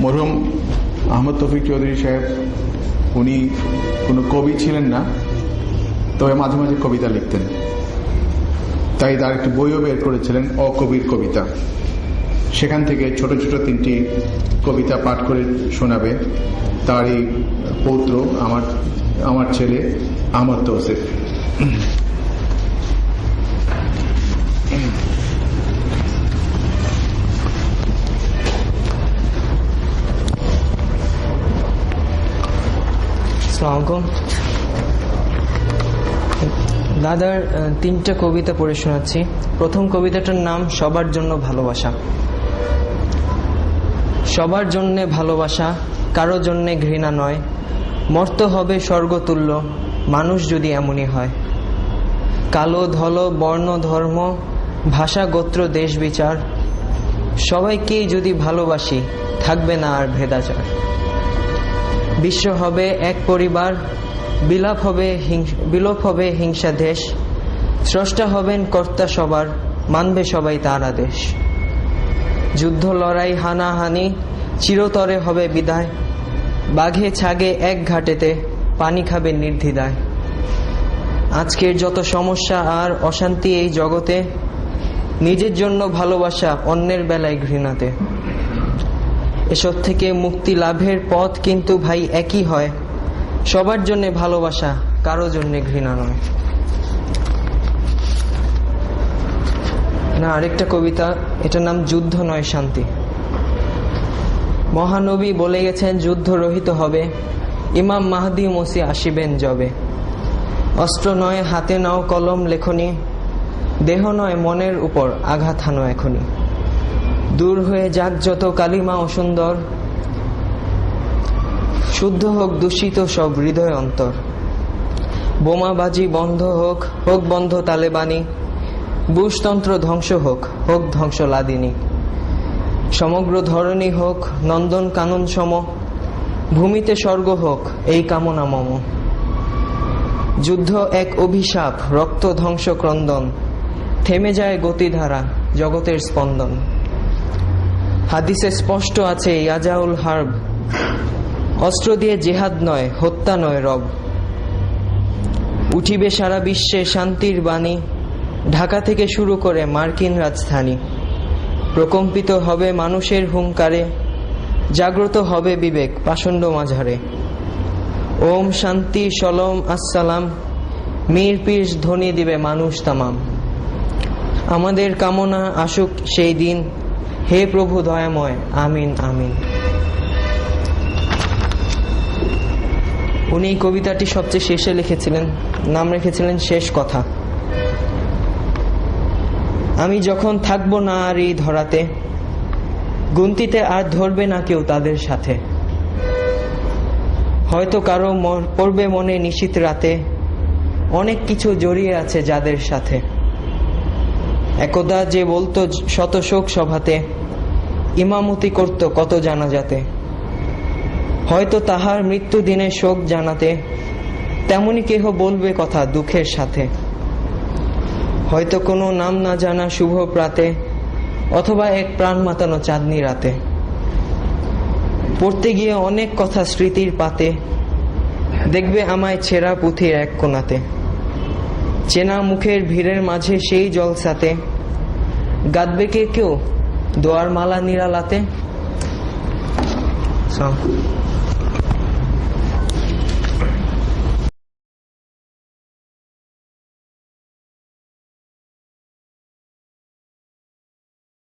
মরহুম আহমদ তৌফিক চৌধুরী সাহেব উনি কোনো কবি ছিলেন না, তবে মাঝে মাঝে কবিতা লিখতেন। তাই তার একটি বইও বের করেছিলেন, অকবির কবিতা। সেখান থেকে ছোট ছোট 3টি কবিতা পাঠ করে শোনাবে তারই পৌত্র, আমার ছেলে আহমদ তৌসিফ। দাদার 3টা কবিতা পড়ে শোনাচ্ছি। প্রথম কবিতাটার নাম সবার জন্য ভালোবাসা। সবার জন্যে ভালোবাসা, কারো জন্যে ঘৃণা নয়। মর্ত হবে স্বর্গতুল্য মানুষ যদি এমনই হয়। কালো ধল বর্ণ ধর্ম ভাষা গোত্র দেশ বিচার, সবাইকেই যদি ভালোবাসি থাকবে না আর ভেদাচার। বিশ্ব হবে এক পরিবার, বিলোপ হবে হিংসা দেশ। স্রষ্টা হবেন কর্তা সবার, মানবে সবাই তার আদেশ। যুদ্ধ লড়াই হানাহানি চিরতরে হবে বিদায়। বাঘে ছাগে এক ঘাটেতে পানি খাবে নির্দ্বিধায়। আজকের যত সমস্যা আর অশান্তি এই জগতে, নিজের জন্য ভালোবাসা অন্যের বেলায় ঘৃণাতে। এসব থেকে মুক্তি লাভের পথ কিন্তু ভাই একই হয়। সবার জন্য ভালোবাসা, কারো জন্য ঘৃণা নয়। না, আরেকটা কবিতা, এটার নাম যুদ্ধ নয় শান্তি। মহানবী বলে গেছেন যুদ্ধ রহিত হবে, ইমাম মাহদি মসি আসিবেন যবে। অস্ত্র নয় হাতে নাও কলম লেখনি, দেহ নয় মনের উপর আঘাত হানো এখনই। দূর হয়ে যাক যত কালিমা অসুন্দর, শুদ্ধ হোক দূষিত সব হৃদয় অন্তর। বোমাবাজি বন্ধ হোক, হোক বন্ধ তালেবানি। বুশতন্ত্র ধ্বংস হোক, হোক ধ্বংস লাদিনী। সমগ্র ধরণী হোক নন্দন কানন সম, ভূমিতে স্বর্গ হোক এই কামনা মম। যুদ্ধ এক অভিশাপ, রক্ত ধ্বংস ক্রন্দন। থেমে যায় গতিধারা, জগতের স্পন্দন। হাদিসে স্পষ্ট আছে ইয়াজাউল হার্ব, অস্ত্র দিয়ে জেহাদ নয়, হত্যা নয় রব। উঠিবে সারা বিশ্বে শান্তির বাণী, ঢাকা থেকে শুরু করে মার্কিন রাজধানী। প্রকম্পিত হবে মানুষের হুঙ্কারে, জাগ্রত হবে বিবেক পাষণ্ড মাঝারে। ওম শান্তি সলম আসসালাম, মীর পীর ধ্বনি দিবে মানুষ তামাম। আমাদের কামনা আসুক সেই দিন, হে প্রভু দয়াময়, আমিন আমিন। উনি এই কবিতাটি সবচেয়ে শেষে লিখেছিলেন, নাম রেখেছিলেন শেষ কথা। আমি যখন থাকবো না আর এই ধরাতে, গুনতিতে আর ধরবে না কেউ তাদের সাথে। হয়তো কারো পড়বে মনে নিশীথ রাতে, অনেক কিছু জড়িয়ে আছে যাদের সাথে। একদা যে বলতো শত শোক সভাতে, ইমামতি করত কত জানাজাতে। হয়তো তাহার মৃত্যু দিনে শোক জানাতে, তেমনি কেহ বলবে কথা দুঃখের সাথে। হয়তো কোনো নাম না জানা শুভ প্রাতে, অথবা এক প্রাণ মাতানো চাঁদনি রাতে। পড়তে গিয়ে অনেক কথা স্মৃতির পাতে, দেখবে আমায় ছেঁড়া পুঁথির এক কোণাতে। চেনা মুখের ভিড়ের মাঝে সেই জলসাতে, গাঁদবে কে কেউ দোয়ার মালা নিরালাতে।